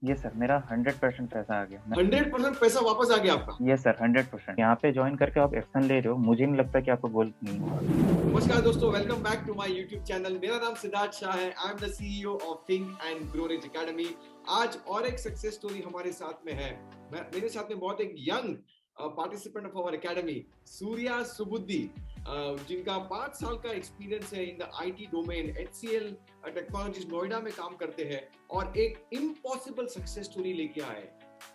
Yes sir, मेरा 100% पैसा आ गया। मैं 100% पैसा वापस आ गया आपका। Yes sir, 100%। यहाँ पे जॉइन करके आप एक्शन ले रहे हो, मुझे नहीं लगता कि आपको गोल नहीं होगा। नमस्कार दोस्तों, welcome back to my YouTube channel. मेरा नाम सिद्धार्थ शाह है। I am the CEO of Think and grow Rich Academy. आज और एक सक्सेस स्टोरी हमारे साथ में है। मेरे साथ में बहुत एक young participant of our academy, Surya Subuddhi, जिनका 5 साल का एक्सपीरियंस है in the IT domain. HCL Technologies Noida में काम करते हैं और एक इम्पॉसिबल सक्सेस स्टोरी लेके आए।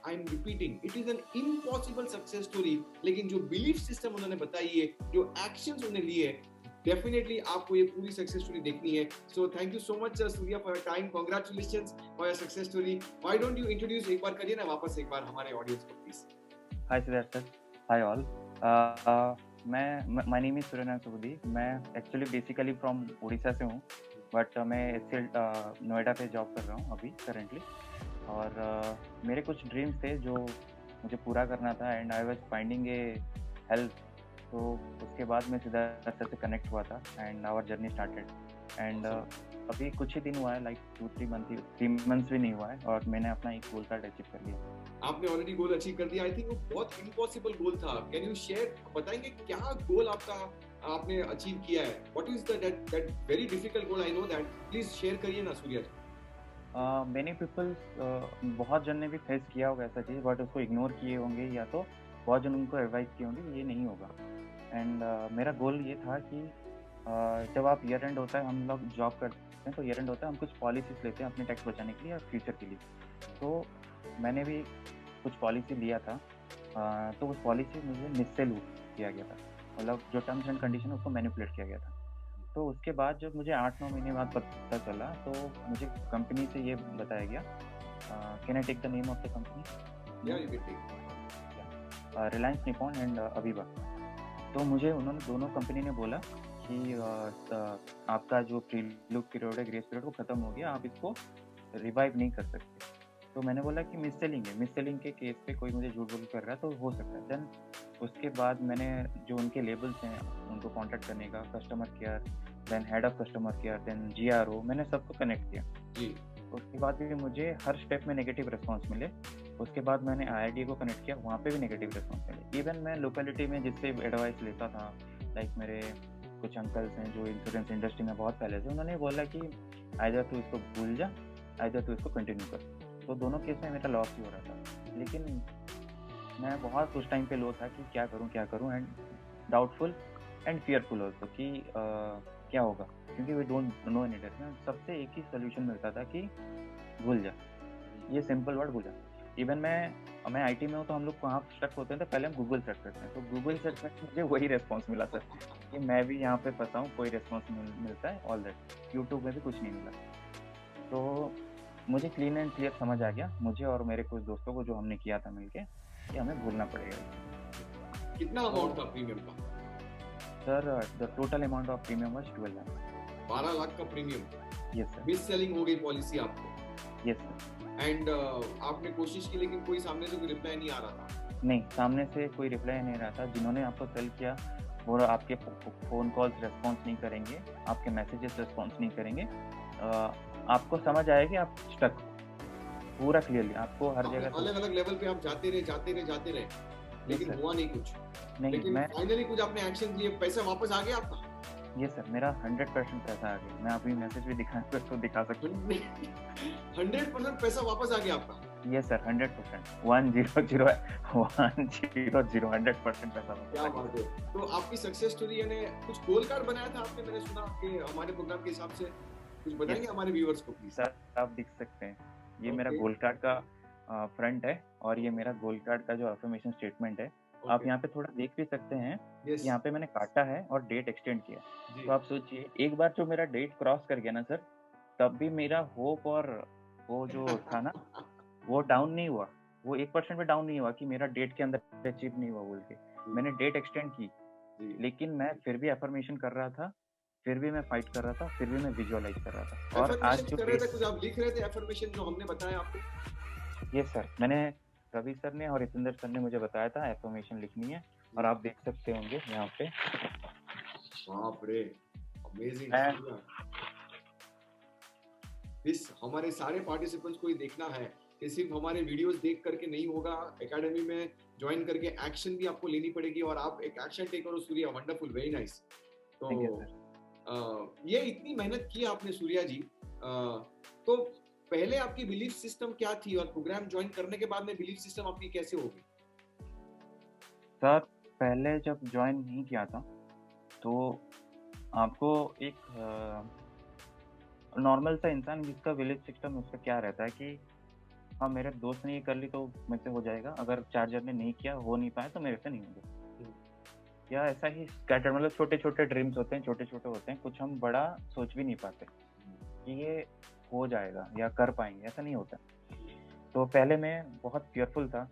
I am repeating, it is an impossible success story, लेकिन जो बिलीफ सिस्टम उन्होंने बताई है, जो एक्शंस उन्होंने लिए, डेफिनेटली आपको ये पूरी सक्सेस स्टोरी देखनी है। So thank you so much Surya for your time. Congratulations for your success story. Why don't you introduce, एक बार करिए ना वापस एक बार हमारे ऑडियंस को please. Hi Siddharth sir, hi all. My name is Surya सुबुद्धि। मैं एक्चुअली बेसिकली फ्रॉम उड़ीसा से हूँ, बट मैं एचसीएल नोएडा पे जॉब कर रहा हूँ अभी करेंटली। और मेरे कुछ ड्रीम्स थे जो मुझे पूरा करना था, and I was finding A help. तो उसके बाद मैं सिद्धार्थ सर से कनेक्ट हुआ था and our journey started. And अभी कुछ ही दिन हुआ है, लाइक 3 मंथ्स भी नहीं हुआ है, और मैंने अपना एक गोल कार्ड अचीव कर लिया। आपने ऑलरेडी गोल अचीव कर दिया। आई थिंक वो बहुत इम्पॉसिबल गोल था। कैन यू शेयर, बताएंगे क्या गोल आपका आपने अचीव किया है? What is that very difficult goal? I know that. Please share करिए ना सूर्या जी। मेनी पीपल्स, बहुत जन ने भी फेस किया होगा ऐसा चीज़, बट उसको इग्नोर किए होंगे, या तो बहुत जन उनको एडवाइस किए होंगे ये नहीं होगा। एंड मेरा गोल ये था कि जब आप ईयर एंड होता है, हम लोग जॉब करते हैं तो ईयर एंड होता है, हम कुछ पॉलिसीज लेते हैं अपने टैक्स बचाने के लिए या फ्यूचर के लिए। तो मैंने भी कुछ पॉलिसी लिया था। तो उस पॉलिसी मुझे मिससेल किया गया था, मतलब जो टर्म्स एंड कंडीशन है उसको मैनिपुलेट किया गया था। तो उसके बाद जब मुझे 8-9 महीने बाद पता चला, तो मुझे कंपनी से ये बताया गया। Can I take the name of the company? या you can take. Reliance Nippon and Aviva. तो मुझे उन्होंने, दोनों कंपनी ने बोला कि आपका जो प्रीलुक पीरियड है, ग्रेस पीरियड, वो खत्म हो गया, आप इसको रिवाइव नहीं कर सकते। तो मैंने बोला कि मिस सेलिंग है, मिस सेलिंग के केस पे कोई मुझे झूठ बोल कर रहा है तो हो सकता है। देन उसके बाद मैंने जो उनके लेबल्स हैं उनको कांटेक्ट करने का, customer care, then head of customer care, then GRO, मैंने सबको कनेक्ट किया। जी। उसके बाद भी मुझे हर स्टेप में नेगेटिव रिस्पॉन्स मिले। उसके बाद मैंने आईआईटी को कनेक्ट किया, वहाँ पे भी नेगेटिव रिस्पॉन्स मिले। इवन मैं लोकेलिटी में जिससे एडवाइस लेता था, लाइक मेरे कुछ अंकल्स हैं जो इंश्योरेंस इंडस्ट्री में बहुत पहले से, उन्होंने बोला कि आइदर तू इसको भूल जा, आइदर तू इसको कंटिन्यू कर। तो दोनों केस में मेरा लॉस ही हो रहा था, लेकिन मैं बहुत उस टाइम पे लो था कि क्या करूं, and doubtful and fearful also कि क्या होगा, क्योंकि we don't know any date में। सबसे एक ही सोल्यूशन मिलता था कि भूल जा, ये सिंपल वर्ड भूल जा। इवन मैं आईटी में हूँ, तो हम लोग कहाँ स्टक होते हैं तो पहले हम गूगल सर्च करते हैं, तो गूगल सर्च में मुझे वही रेस्पॉन्स मिला सर कि मैं भी यहाँ पे फंसा हूँ, कोई रेस्पॉन्स मिलता है ऑल दैट। यूट्यूब में भी कुछ नहीं मिला। तो मुझे क्लीन एंड क्लियर समझ आ गया, मुझे और मेरे कुछ दोस्तों को, जो हमने किया था मिलके, कि हमें भूलना पड़ेगा। कितना अमाउंट था प्रीमियम का? Sir the total amount of premium was 12 lakh. 12 lakh का premium. Yes sir. Mis selling हो गई पॉलिसी आपको। Yes sir. एंड आपने कोशिश की, लेकिन कोई सामने से कोई रिप्लाई नहीं आ रहा था। नहीं, सामने से कोई रिप्लाई नहीं रहा था। जिन्होंने आपको सेल किया वो आपके फ़ोन कॉल्स रिस्पॉन्स नहीं करेंगे, आपके मैसेजेस रिस्पॉन्स नहीं करेंगे। आपको समझ आएगा कि आप स्टक, पूरा क्लियरली आपको हर आपने जगह से। अलग अलग लेवल पे आप जाते रहे, यस लेकिन सर। हुआ नहीं कुछ। नहीं, लेकिन मैं फाइनली कुछ आपने एक्शन लिए, पैसा वापस आ गया आपका। यस सर, मेरा 100% पैसा आ गया। मैं अभी मैसेज भी दिखा सकता हूँ। 100% पैसा वापस आ गया आपका। यस सर, 100%, 100 100 100% पैसा वापस क्या आ गया। बात है। तो आपकी सक्सेस स्टोरी यानी कुछ गोल कार्ड बनाया था आपने, मैंने सुना कि हमारे प्रोग्राम के हिसाब से। कुछ बताएंगे यस हमारे व्यूअर्स को प्लीज? सर, आप देख सकते हैं, ये मेरा ओके। गोल्ड कार्ड का फ्रंट है, और ये मेरा गोल्ड कार्ड का जो अफर्मेशन स्टेटमेंट है। आप ओके। यहाँ पे थोड़ा देख भी सकते हैं, यस। यहाँ पे मैंने काटा है और डेट एक्सटेंड किया है। जी। तो आप सोचिए, एक बार जो मेरा डेट क्रॉस कर गया ना सर, तब भी मेरा होप और वो जो था ना, वो डाउन नहीं हुआ। वो 1% भी डाउन नहीं हुआ कि मेरा डेट के अंदर अचीव नहीं हुआ बोल के। मैंने डेट एक्सटेंड की, जी। लेकिन मैं फिर भी अफर्मेशन कर रहा था, फिर भी मैं फाइट कर रहा था, फिर भी मैं विजुअलाइज कर रहा था। और आज एफर्मेशन जो कर रहे थे, डेट, कुछ आप लिख रहे थे एफर्मेशन जो हमने बताया आपको? ये सर, मैंने रवि सर ने और हितेंद्र सर ने मुझे बताया था एफर्मेशन लिखनी है, और आप देख सकते होंगे यहाँ पे। बाप रे, अमेजिंग। मैं इस हमारे सारे पार्टिसिपेंट्स को ही देखना है कि सिर्फ हमारे वीडियोस देख करके नहीं होगा, एकेडमी में ज्वाइन करके एक्शन भी आपको लेनी पड़ेगी और आप एक एक्शन टेकर हो सूर्या। Wonderful, very nice. तो थैंक यू सर। ये इतनी मेहनत की आपने सूर्या जी, तो पहले आपकी बिलीफ सिस्टम क्या थी और प्रोग्राम ज्वाइन करने के बाद में बिलीफ सिस्टम आपकी कैसे हो गई? सर पहले जब ज्वाइन नहीं किया था तो आपको एक नॉर्मल सा इंसान जिसका बिलीफ सिस्टम उसका क्या रहता है कि हाँ मेरे दोस्त ने ये कर ली तो मुझसे हो जाएगा, अगर 4 जन ने नहीं किया, हो नहीं पाया तो मेरे से नहीं होगा। या ऐसा ही स्कैटर, मतलब छोटे छोटे ड्रीम्स होते हैं, छोटे छोटे होते हैं, कुछ हम बड़ा सोच भी नहीं पाते कि ये हो जाएगा या कर पाएंगे, ऐसा नहीं होता। तो पहले मैं बहुत फियरफुल था,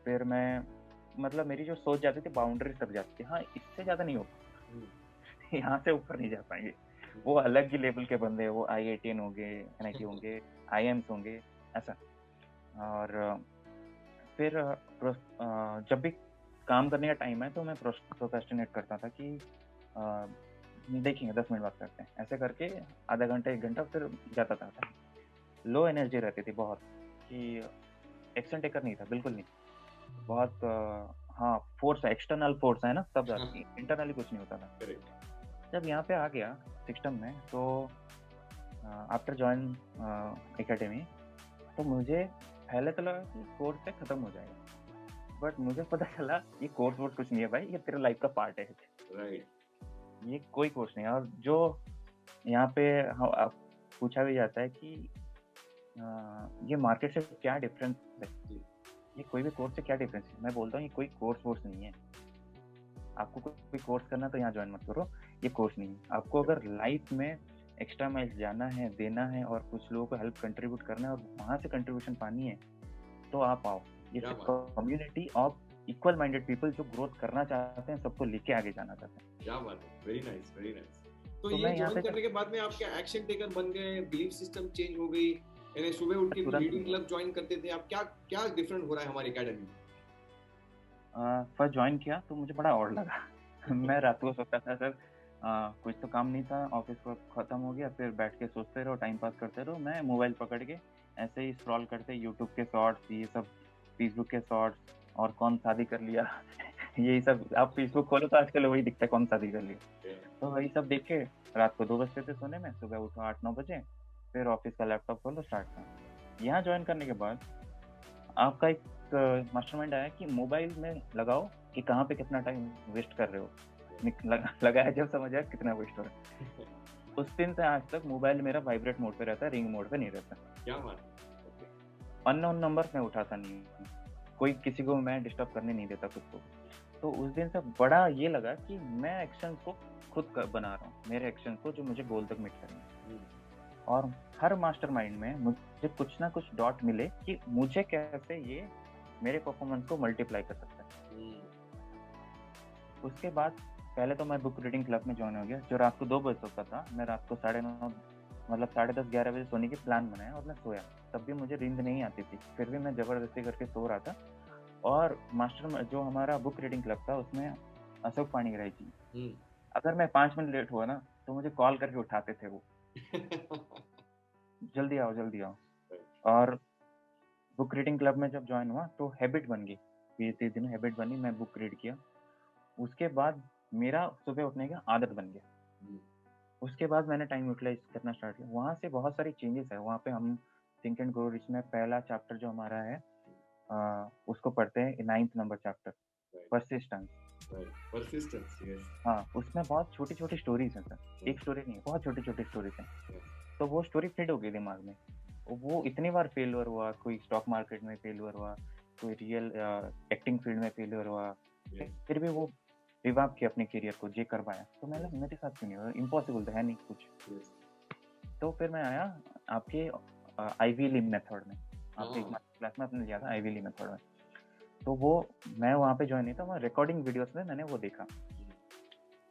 फिर मैं मतलब मेरी जो सोच जाती थी बाउंड्री तक जाती थी, हाँ इससे ज़्यादा नहीं होगा, यहाँ से ऊपर नहीं जा पाएंगे। वो अलग ही लेवल के बंदे, वो IITN होंगे, NIT होंगे, IIMs होंगे, ऐसा। और फिर जब भी काम करने का टाइम है तो मैं प्रोक्रेस्टिनेट करता था कि देखेंगे 10 मिनट बात करते हैं, ऐसे करके आधा घंटा 1 घंटा फिर जाता था। लो एनर्जी रहती थी बहुत, कि एक्शन टेकर नहीं था, बिल्कुल नहीं। बहुत हाँ फोर्स, एक्सटर्नल फोर्स है ना, सब इंटरनली कुछ नहीं होता था। जब यहाँ पे आ गया सिस्टम में तो आफ्टर ज्वाइन एकेडमी, तो मुझे पहले तो लगा कि कोर्स से खत्म हो जाएगा, बट मुझे पता चला ये कोर्स वोर्स कुछ नहीं है भाई, ये तेरे लाइफ का पार्ट है। राइट। ये कोई कोर्स नहीं है। और जो यहाँ पे पूछा भी जाता है कि ये मार्केट से क्या डिफरेंस है, ये कोई भी कोर्स से क्या डिफरेंस है, मैं बोलता हूँ ये कोई कोर्स वोर्स नहीं है। आपको कोई कोर्स करना तो यहाँ ज्वाइन मत करो, ये कोर्स नहीं है। आपको अगर लाइफ में एक्स्ट्रा माइल जाना है, देना है और कुछ लोगों को हेल्प कंट्रीब्यूट करना है और वहाँ से कंट्रीब्यूशन पानी है, तो आप आओ। ये community of equal minded people जो ग्रोथ करना चाहते हैं, सबको लेके आगे जाना चाहते हैं। क्या बात है, वेरी नाइस, वेरी नाइस। तो तो ये ज्वाइन करने के बाद में आप क्या एक्शन टेकर बन गए, बिलीफ सिस्टम चेंज हो गई, यानी सुबह उठ के रीडिंग क्लब ज्वाइन करते थे आप, क्या क्या डिफरेंट हो रहा है हमारी एकेडमी में? फर्स्ट ज्वाइन किया तो मुझे बड़ा और लगा। मैं रात को सोचता था सर कुछ तो काम नहीं था, ऑफिस को खत्म हो गया, फिर बैठ के सोचते रहो, टाइम पास करते रहो। मैं मोबाइल पकड़ के ऐसे ही स्क्रॉल करते, यूट्यूब के शॉर्ट्स, ये सब फेसबुक के शॉर्ट्स, और कौन शादी कर लिया यही सब। आप फेसबुक खोलो तो आजकल वही दिखता है, कौन शादी कर लिया। तो वही सब देख के रात को 2 बजते थे सोने में, सुबह उठो 8-9 बजे, फिर ऑफिस का लैपटॉप खोलो, स्टार्ट करो। यहाँ ज्वाइन करने के बाद आपका एक मास्टरमाइंड आया कि मोबाइल में लगाओ कि कहाँ पे कितना टाइम वेस्ट कर रहे हो। लगाया जब समझ आया कितना वेस्ट हो रहा है। उस दिन से आज तक मोबाइल मेरा वाइब्रेट मोड पे रहता है, रिंग मोड पे नहीं रहता। क्या बात। अननोन नंबर मैं उठाता नहीं, कोई किसी को मैं डिस्टर्ब करने नहीं देता खुद को। तो उस दिन से बड़ा ये लगा कि मैं एक्शन को खुद बना रहा हूँ, मेरे एक्शन को जो मुझे गोल तक मीट करना है। और हर मास्टरमाइंड में मुझे कुछ ना कुछ डॉट मिले कि मुझे कैसे ये मेरे परफॉर्मेंस को मल्टीप्लाई कर सकता है। उसके बाद पहले तो मैं बुक रीडिंग क्लब में ज्वाइन हो गया, जो रात को 2 बजे सोता था। मैं रात को 9:30 मतलब 10:30-11 बजे सोने की प्लान बनाया और मैं सोया, तब भी मुझे नींद नहीं आती थी, फिर भी मैं जबरदस्ती करके सो रहा था। और मास्टर जो हमारा बुक रीडिंग क्लब था उसमें अशोक पाणिग्राही जी, अगर मैं 5 मिनट लेट हुआ ना तो मुझे कॉल करके उठाते थे वो जल्दी आओ जल्दी आओ। और बुक रीडिंग क्लब में जब ज्वाइन हुआ तो हैबिट बन गई, 20-30 दिन हैबिट बनी, मैं बुक रीड किया। उसके बाद मेरा सुबह उठने का आदत बन गया। उसके बाद मैंने टाइम यूटिलाइज करना स्टार्ट किया। वहाँ से बहुत सारी चेंजेस है। वहाँ पे हम थिंक एंड ग्रो रिच में पहला चैप्टर जो हमारा है उसको पढ़ते हैं, 9th नंबर चैप्टर, परसिस्टेंस। हाँ, उसमें बहुत छोटी छोटी स्टोरीज हैं सर, एक स्टोरी नहीं, बहुत छोटी छोटी स्टोरीज हैं। तो वो स्टोरी फिट हो गई दिमाग में। वो इतनी बार फेलियर हुआ, कोई स्टॉक मार्केट में फेलियर हुआ, कोई रियल एक्टिंग फील्ड में फेलियर हुआ, फिर भी वो रिवाइव किया अपने करियर को, जे कर पाया। तो मैं मेरे साथ क्यों नहीं हुआ, इम्पॉसिबल तो है नहीं कुछ। तो फिर मैं आया आपके आईवी ली मेथड में, आपके एक क्लास में आपने लिया था आईवी ली मेथड में। तो वो मैं वहाँ पे ज्वाइन नहीं था, मैं रिकॉर्डिंग वीडियोस में मैंने वो देखा।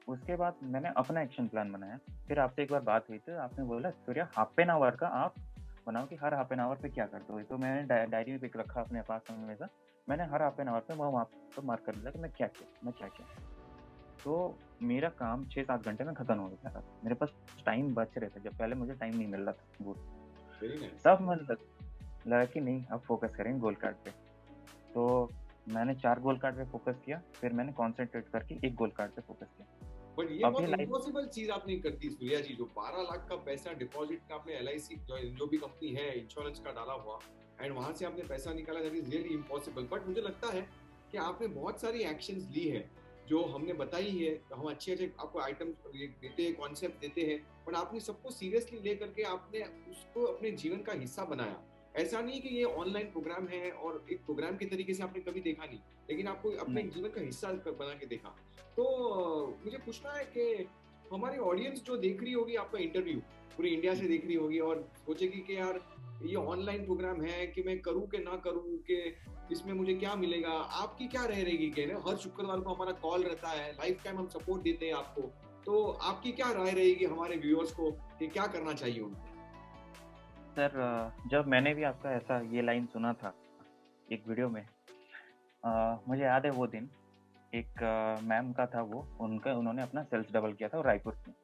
उसके बाद मैंने अपना एक्शन प्लान बनाया। फिर आपसे एक बार बात हुई तो आपने बोला सूर्या हाफ एन आवर का आप बनाओ कि हर हाफ एन आवर पे क्या करते हो। तो मैंने डायरी में पिक रखा अपने पास हमेशा, मैंने हर हाफ एन आवर पे वहाँ पर मार्क कर दिया कि मैं क्या किया। तो मेरा काम 6-7 घंटे में खत्म हो गया था। मेरे पास टाइम बच रहे थे, जब पहले मुझे टाइम नहीं मिल रहा था। वो सब लगा कि नहीं अब फोकस करेंगे गोल कार्ड पे। तो मैंने 4 गोल कार्ड पे फोकस किया, फिर मैंने कॉन्सेंट्रेट करके एक गोल कार्ड पे फोकस किया। बट ये अभी बहुत लाइफ इम्पॉसिबल चीज आपने कर दी सूर्या जी, जो 12 लाख का पैसा डिपॉजिट का आपने LIC जो भी कंपनी है इंश्योरेंस का डाला हुआ एंड वहां से आपने पैसा निकाला, that is really impossible. But मुझे लगता है कि आपने बहुत सारी एक्शंस ली है जो हमने बताई है। हम अच्छे अच्छे आपको आइटम देते हैं, कॉन्सेप्ट देते हैं, बट आपने सबको सीरियसली ले करके आपने उसको अपने जीवन का हिस्सा बनाया। ऐसा नहीं कि ये ऑनलाइन प्रोग्राम है और एक प्रोग्राम के तरीके से आपने कभी देखा नहीं, लेकिन आपको अपने नहीं। जीवन का हिस्सा बना के देखा। तो मुझे पूछना है कि हमारी ऑडियंस जो देख रही होगी आपका इंटरव्यू, पूरी इंडिया से देख रही होगी और सोचेगी कि यार ये ऑनलाइन प्रोग्राम है कि मैं करूं कि ना करूं, कि इसमें मुझे क्या मिलेगा, आपकी क्या रह रहेगी? कि हर शुक्रवार को हमारा कॉल रहता है, लाइफ टाइम हम सपोर्ट देते हैं आपको, तो आपकी क्या राय रहेगी हमारे व्यूअर्स को कि क्या करना चाहिए उनको? सर जब मैंने भी आपका ऐसा ये लाइन सुना था एक वीडियो में, मुझे याद है वो दिन एक मैम का था, वो उन्होंने अपना सेल्स डबल किया था रायपुर में,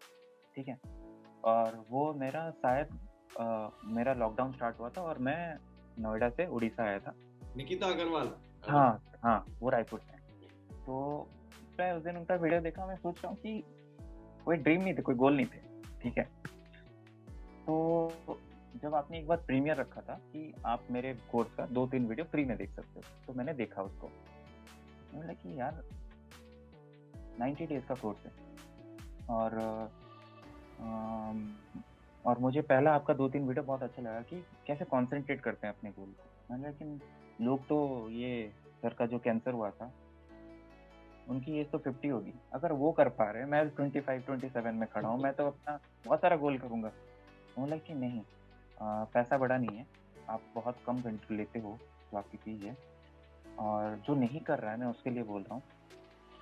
ठीक है। और वो मेरा शायद मेरा लॉकडाउन स्टार्ट हुआ था और मैं नोएडा से उड़ीसा आया था। निकिता अग्रवाल। हाँ हाँ, वो रायपुर से। तो मैं उस दिन उनका वीडियो देखा, मैं सोच रहा हूँ कि कोई ड्रीम नहीं थे, कोई गोल नहीं थे, ठीक है। तो जब आपने एक बार प्रीमियर रखा था कि आप मेरे कोर्स का 2-3 वीडियो फ्री में देख सकते हो, तो मैंने देखा उसको, मैंने लगा कि यार 90 डेज का कोर्स है और और मुझे पहला आपका 2-3 वीडियो बहुत अच्छा लगा कि कैसे कॉन्सेंट्रेट करते हैं अपने गोल को। मैंने, लेकिन लोग तो ये सर का जो कैंसर हुआ था उनकी एज तो 50 होगी, अगर वो कर पा रहे हैं, मैं 25-27 में खड़ा हूँ, मैं तो अपना बहुत सारा गोल करूँगा। बोला कि नहीं, पैसा बड़ा नहीं है, आप बहुत कम घंटे लेते हो तो आपकी चीज़ है, और जो नहीं कर रहा है मैं उसके लिए बोल रहा हूँ,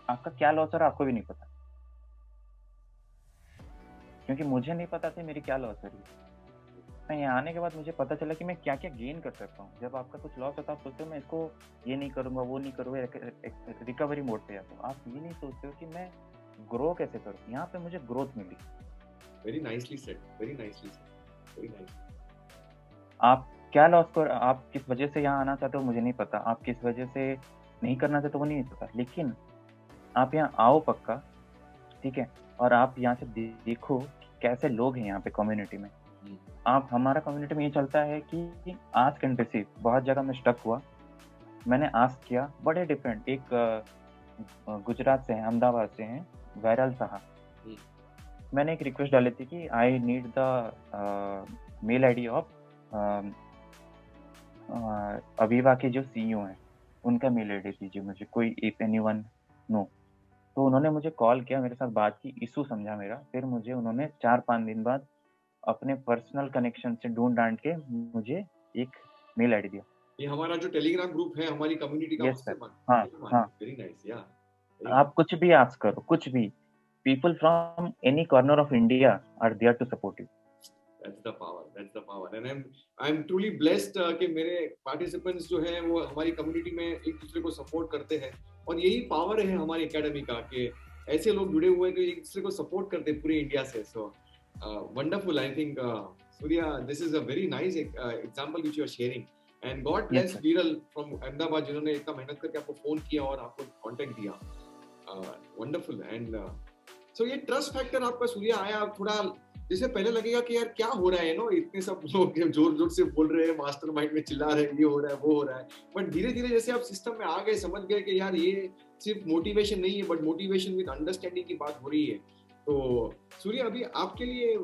आपका क्या लॉस हो रहा है आपको भी नहीं पता, क्योंकि मुझे नहीं पता था मेरी क्या लॉस हो रही है। मैं यहाँ आने के बाद मुझे पता चला कि मैं क्या क्या गेन कर सकता हूँ। जब आपका कुछ लॉस होता है आप सोचते हो मैं इसको ये नहीं करूँगा, वो नहीं करूँगा, रिकवरी मोड पे जाता हूँ। आप ये नहीं सोचते हो कि मैं ग्रो कैसे करूँ। यहाँ पे मुझे ग्रोथ मिली। Very nicely said, very nicely said, very nice. आप क्या लॉस कर, आप किस वजह से यहाँ आना चाहते हो मुझे नहीं पता, आप किस वजह से नहीं करना चाहते हो वो नहीं पता, लेकिन आप यहाँ आओ पक्का, ठीक है। और आप यहाँ से देखो कैसे लोग हैं यहाँ पे कम्युनिटी में। आप, हमारा कम्युनिटी में ये चलता है कि आस्क एंड रिसीव। बहुत जगह मैं स्टक हुआ, मैंने आस्क किया, बड़े डिफरेंट, एक गुजरात से हैं, अहमदाबाद से हैं, वैरल साहब। मैंने एक रिक्वेस्ट डाली थी कि I need the mail ID of Aviva के जो CEO हैं, उनका मेल आईडी दीजिए मुझे, कोई इफ एनीवन नो। तो उन्होंने मुझे कॉल किया, मेरे साथ बात की, इशू समझा मेरा, फिर मुझे उन्होंने 4-5 दिन बाद अपने पर्सनल कनेक्शन से ढूंढ डांट के मुझे एक मेल आईडी दिया। ये हमारा जो टेलीग्राम ग्रुप है हमारी कम्युनिटी का, यस उससे सर, हाँ हाँ, वेरी नाइस। या आप कुछ भी आस्क करो, कुछ भी, people from any corner of India are there to support you. That's the power, that's the power, and I'm truly blessed कि मेरे participants जो हैं वो हमारी कम्युनिटी में एक दूसरे को सपोर्ट करते हैं, और यही पावर है हमारी एकेडमी का कि ऐसे लोग जुड़े हुए हैं कि एक दूसरे को सपोर्ट करते हैं पूरी इंडिया से। So wonderful, I think Surya, this is a very nice example which you are sharing, and God bless Viral from Ahmedabad जिन्होंने इतना मेहनत करके आपको फोन किया और आपको कांटेक्ट दिया। वंडरफुल। एंड सो ये ट्रस्ट फैक्टर आपका सूर्या आया थोड़ा, जैसे पहले लगेगा कि यार क्या हो रहा है, नो इतने सब लोग जोर जोर से बोल रहे हैं, मास्टरमाइंड में चिल्ला रहे हैं, ये हो रहा है वो हो रहा है, बट धीरे धीरे जैसे आप सिस्टम में आ गए, समझ गए कि यार ये सिर्फ मोटिवेशन नहीं है बट मोटिवेशन विद अंडरस्टैंडिंग की बात हो रही है। तो सूर्य, अभी आपके लिए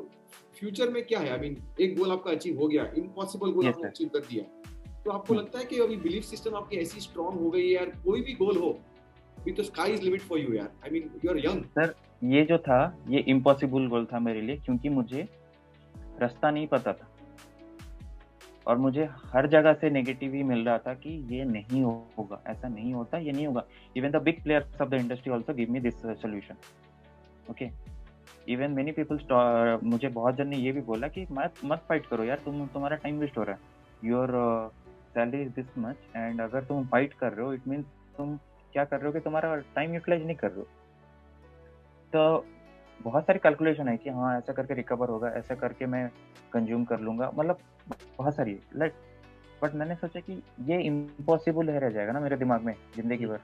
फ्यूचर में क्या है? आई मीन एक गोल आपका अचीव हो गया, इम्पॉसिबल गोल आपने अचीव कर दिया, तो आपको लगता है कि अभी बिलीफ सिस्टम आपकी ऐसी स्ट्रांग हो गई है यार, कोई भी गोल हो अभी तो sky is limit for you यार, I mean you are young. Sir ये जो था ये इम्पॉसिबल गोल था मेरे लिए, क्योंकि मुझे रास्ता नहीं पता था और मुझे हर जगह से नेगेटिव ही मिल रहा था कि ये नहीं होगा, ऐसा नहीं होता, ये नहीं होगा। Even the big players of the industry also give me this solution, okay. Even many people, मुझे बहुत जन ने ये भी बोला कि मत फाइट करो यार, तुम्हारा टाइम वेस्ट हो रहा है, your salary is this much, and अगर तुम फाइट कर रहे हो इट मीन्स तुम क्या कर रहे हो कि तुम्हारा टाइम यूटिलाइज नहीं कर रहे हो। तो बहुत सारी कैलकुलेशन है कि हाँ ऐसा करके रिकवर होगा, ऐसा करके मैं कंज्यूम कर लूंगा, मतलब बहुत सारी, लाइक बट मैंने सोचा कि ये इम्पॉसिबल रह जाएगा ना मेरे दिमाग में जिंदगी भर।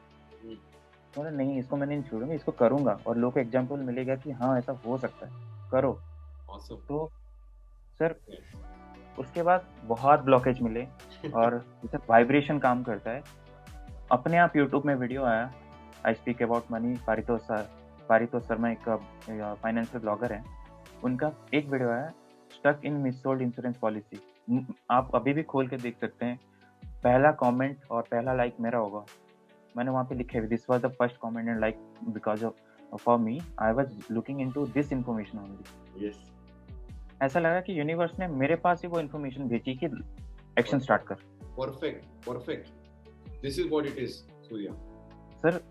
तो नहीं, इसको मैं नहीं छोड़ूंगा, इसको करूंगा और लोगों को एग्जाम्पल मिलेगा कि हाँ ऐसा हो सकता है, करो। Awesome. तो सर उसके बाद बहुत ब्लॉकेज मिले और जैसे वाइब्रेशन काम करता है, अपने आप यूट्यूब में वीडियो आया, I speak about money, Paritosh Sharma एक फाइनेंशियल ब्लॉगर हैं, उनका एक वीडियो आया, स्टक इन मिससोल्ड इंश्योरेंस पॉलिसी। आप अभी भी खोल के देख सकते हैं, पहला कमेंट और पहला लाइक मेरा होगा। मैंने वहाँ पे लिखे, this was the first comment and like because of for me I was looking into this information only. Yes. ऐसा लगा कि यूनिवर्स ने मेरे पास ही वो इन्फॉर्मेशन भेजी कि एक्शन स्टार्ट कर। Perfect. Perfect. This is what it is, Surya. Sir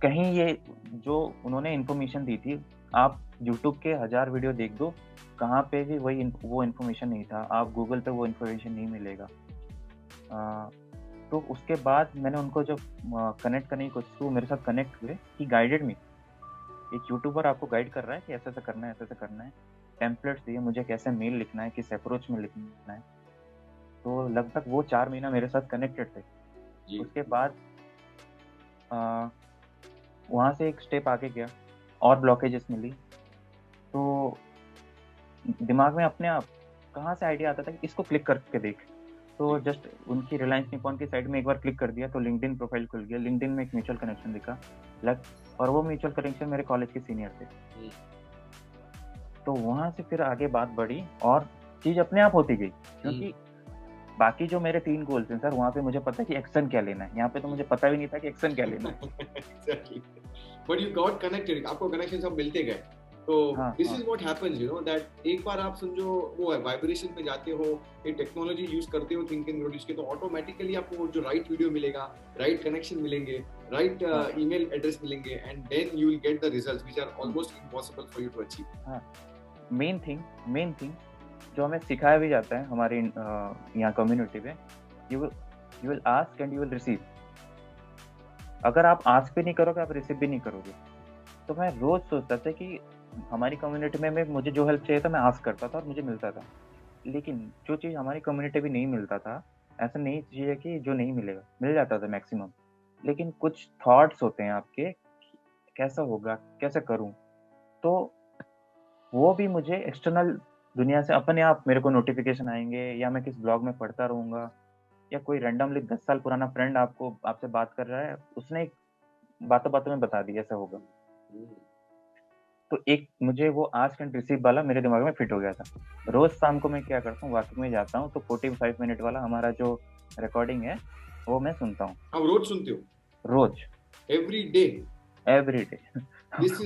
कहीं ये जो उन्होंने इन्फॉर्मेशन दी थी, आप यूट्यूब के 1000 वीडियो देख दो, कहाँ पे भी वो इन्फॉर्मेशन नहीं था, आप गूगल पे वो इन्फॉर्मेशन नहीं मिलेगा। तो उसके बाद मैंने उनको जब कनेक्ट करने की कोशिश की, मेरे साथ कनेक्ट हुए, ही गाइडेड मी। एक यूट्यूबर आपको गाइड कर रहा है कि ऐसा ऐसा करना है, ऐसा ऐसा करना है, टेम्पलेट्स दिए मुझे कैसे मेल लिखना है, किस अप्रोच में लिखना है। तो लगभग वो 4 महीना मेरे साथ कनेक्टेड थे। उसके बाद वहाँ से एक स्टेप आगे गया और ब्लॉकेजेस मिली, तो दिमाग में अपने आप कहाँ से आइडिया आता था कि इसको क्लिक करके देख। तो जस्ट उनकी रिलायंस निपॉन की साइड में एक बार क्लिक कर दिया तो लिंक्डइन प्रोफाइल खुल गया, लिंक्डइन में एक म्यूचुअल कनेक्शन दिखा और वो म्यूचुअल कनेक्शन मेरे कॉलेज के सीनियर थे। तो वहाँ से फिर आगे बात बढ़ी और चीज अपने आप होती गई, क्योंकि बाकी जो मेरे 3 गोल्स हैं सर, वहाँ पे मुझे पता है कि एक्शन क्या लेना है, यहाँ पे तो मुझे पता भी नहीं था कि एक्शन क्या लेना है। Exactly. But you got connected, आपको कनेक्शन सब मिलते गए। तो this is what happens, you know, that एक बार आप समझो वो है वाइब्रेशन पे जाते हो, ये टेक्नोलॉजी यूज करते हो थिंक एंड ग्रो के, तो ऑटोमेटिकली आपको जो राइट वीडियो मिलेगा, राइट कनेक्शन मिलेंगे, राइट ईमेल एड्रेस मिलेंगे, and then you will get the results which are almost impossible for you to achieve. Main thing जो हमें सिखाया भी जाता है हमारे यहाँ कम्युनिटी में, you will ask and you will receive. अगर आप आस्क भी नहीं करोगे, आप रिसीव भी नहीं करोगे। तो मैं रोज सोचता था कि हमारी कम्युनिटी में मुझे जो हेल्प चाहिए था मैं आस्क करता था और मुझे मिलता था, लेकिन जो चीज़ हमारी कम्युनिटी में नहीं मिलता था, ऐसा नहीं चाहिए कि जो नहीं मिलेगा, मिल जाता था मैक्सिमम, लेकिन कुछ थॉट्स होते हैं आपके, कैसा होगा, कैसे करूं, तो वो भी मुझे एक्सटर्नल दुनिया से अपने आप मेरे को नोटिफिकेशन आएंगे, या मैं किस ब्लॉग में पढ़ता रहूंगा, या कोई रैंडमली 10 साल पुराना फ्रेंड आपसे बात कर रहा है, उसने बातों बातों में बता दिया ऐसा होगा। तो एक मुझे वो आस्क एंड रिसीव वाला मेरे दिमाग में फिट हो गया था। रोज शाम को मैं क्या करता हूँ, वॉकिंग में जाता हूँ, तो 45 मिनट वाला हमारा जो रिकॉर्डिंग है वो मैं सुनता हूँ। आप रोज सुनते हो? रोज, every day? Every day. This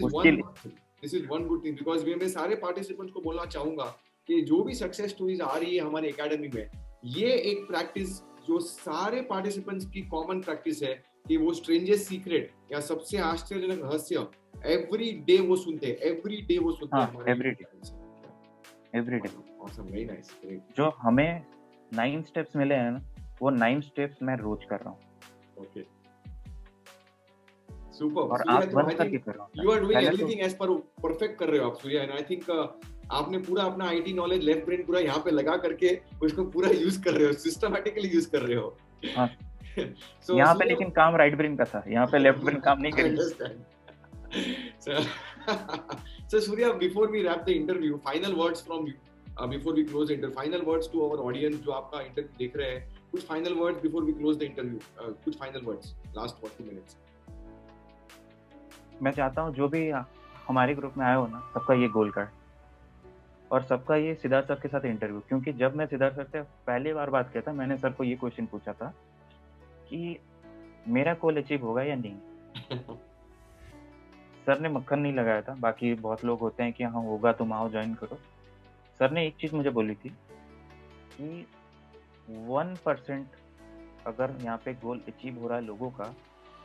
is one good thing, because मैं सारे पार्टिसिपेंट्स को बोलना चाहूंगा कि जो भी सक्सेस स्टोरीज आ रही है हमारे एकेडमी में, ये एक प्रैक्टिस जो सारे पार्टिसिपेंट्स की कॉमन प्रैक्टिस है कि वो स्ट्रेंजेस्ट सीक्रेट या सबसे आश्चर्यजनक रहस्य एवरी डे वो सुनते हैं, एवरी डे वो सुनते हैं हमारे every day. Awesome, very nice, great. जो हमें 9 स्टेप्स मिले हैं ना, वो 9 स्टेप्स मैं रोज कर रहा हूँ। Okay, super. और आप बंद करके कर रहा हूँ। You are doing everything as per perfect कर रहे हो आप सूर्या, एंड आई थिंक आपने पूरा अपना आईटी नॉलेज, लेफ्ट ब्रेन पूरा यहाँ पे लगा करके उसको पूरा यूज कर रहे हो, सिस्टमैटिकली यूज कर रहे हो। हाँ। so, यहाँ पे लेकिन काम राइट ब्रेन का था, यहाँ पे लेफ्ट ब्रेन काम नहीं करी। So Surya, before we wrap the interview, final words from you, before we close the interview, final words to our audience जो आपका इंटरव्यू देख रहे हैं, कुछ final words before we close the interview, कुछ final words, last 2 minutes. मैं चाहता हूँ जो भी हमारे ग्रुप में आए हो ना, सबका ये गोल कर, और सबका ये सिद्धार्थ सर के साथ इंटरव्यू, क्योंकि जब मैं सिद्धार्थ सर से पहली बार बात किया था, मैंने सर को ये क्वेश्चन पूछा था कि मेरा गोल अचीव होगा या नहीं। सर ने मक्खन नहीं लगाया था, बाकी बहुत लोग होते हैं कि हाँ होगा तुम आओ ज्वाइन करो। सर ने एक चीज मुझे बोली थी कि 1% अगर यहाँ पे गोल अचीव हो रहा है लोगों का,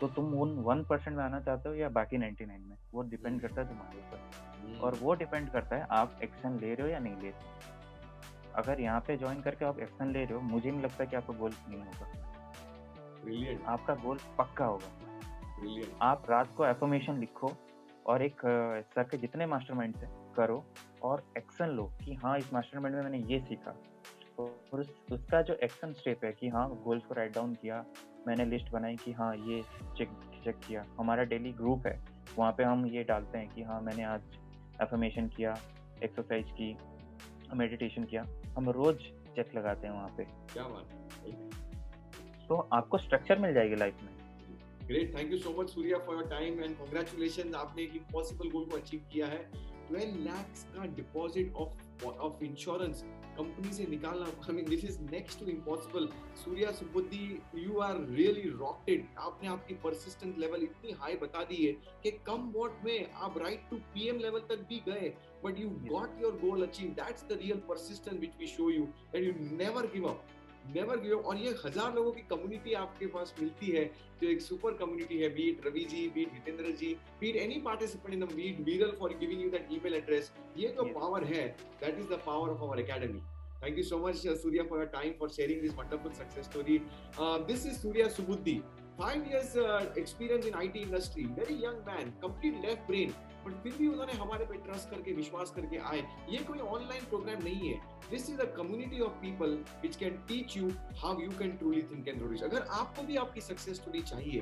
तो तुम उन 1% में आना चाहते हो या बाकी 99 में, वो डिपेंड करता है तुम्हारे ऊपर, और वो डिपेंड करता है आप एक्शन ले रहे हो या नहीं ले रहे। अगर यहाँ पे ज्वाइन करके आप एक्शन ले रहे हो, मुझे नहीं लगता कि आपका गोल नहीं होगा। Brilliant. आपका गोल पक्का होगा। Brilliant. आप रात को एफर्मेशन लिखो और एक सर के जितने मास्टरमाइंड से करो और एक्शन लो कि हाँ इस मास्टरमाइंड में मैंने ये सीखा, और उसका जो एक्शन स्टेप है कि हाँ, गोल्स को राइट डाउन किया, मैंने लिस्ट बनाई कि हाँ, ये चेक चेक किया। हमारा डेली ग्रुप है, वहाँ पे हम ये डालते हैं कि हाँ, मैंने आज अफ़र्मेशन किया, एक्सरसाइज की, मेडिटेशन किया। हम रोज़ चेक लगाते हैं वहाँ पे। क्या बात है। तो आपको स्ट्रक्चर मिल जाएगी लाइफ में। Great, thank you so much Surya for your time and congratulations, आपने एक इम्पॉसिबल गोल को अचीव किया है। 12 lakhs का डिपॉजिट ऑफ इंश्योरेंस कंपनी से निकालना, I mean this is next to impossible. Surya Subuddhi, you are really rocked it. आपने आपकी परसिस्टेंट लेवल इतनी हाई बता दी है कि कम वॉट में आप राइट टू पीएम लेवल तक भी गए, but you got your goal achieve. That's the real persistence which we show you, that you never give up, never give up. और ये 1000 लोगों की कम्युनिटी आपके पास मिलती है, जो एक सुपर कम्युनिटी है, be it Ravi ji, be it Hitendra ji, be it any participant in the, be it Viral for giving you that email address. ये जो पावर है, that is the power of our academy. Thank you so much, Surya, for your time, for sharing this wonderful success story. This is Surya Subudhi. 5 years experience in IT industry, very young man, complete left brain, but फिर भी उन्होंने हमारे पे trust करके, विश्वास करके आए। ये कोई ऑनलाइन प्रोग्राम नहीं है, this is a community of people which can teach you how you can truly think and grow rich. अगर आपको भी आपकी सक्सेस स्टोरी चाहिए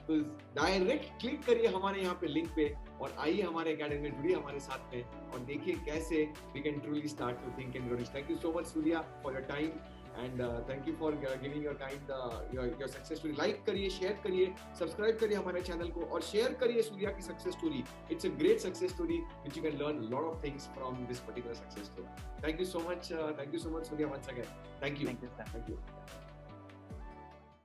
तो डायरेक्ट क्लिक करिए हमारे यहाँ पे लिंक पे और आइए हमारे एकेडमी में, जुड़िए हमारे साथ में और देखिए कैसे we can truly start to think and grow rich. Thank you so much Surya for your time and thank you for giving your time, your success story. Like करिए, शेयर करिए, सब्सक्राइब करिए हमारे चैनल को और शेयर करिए सूर्या की success story. It's a great success story which you can learn lot of things from this particular success story. Thank you so much Surya, once again. Thank you. Thank you, sir. Thank you.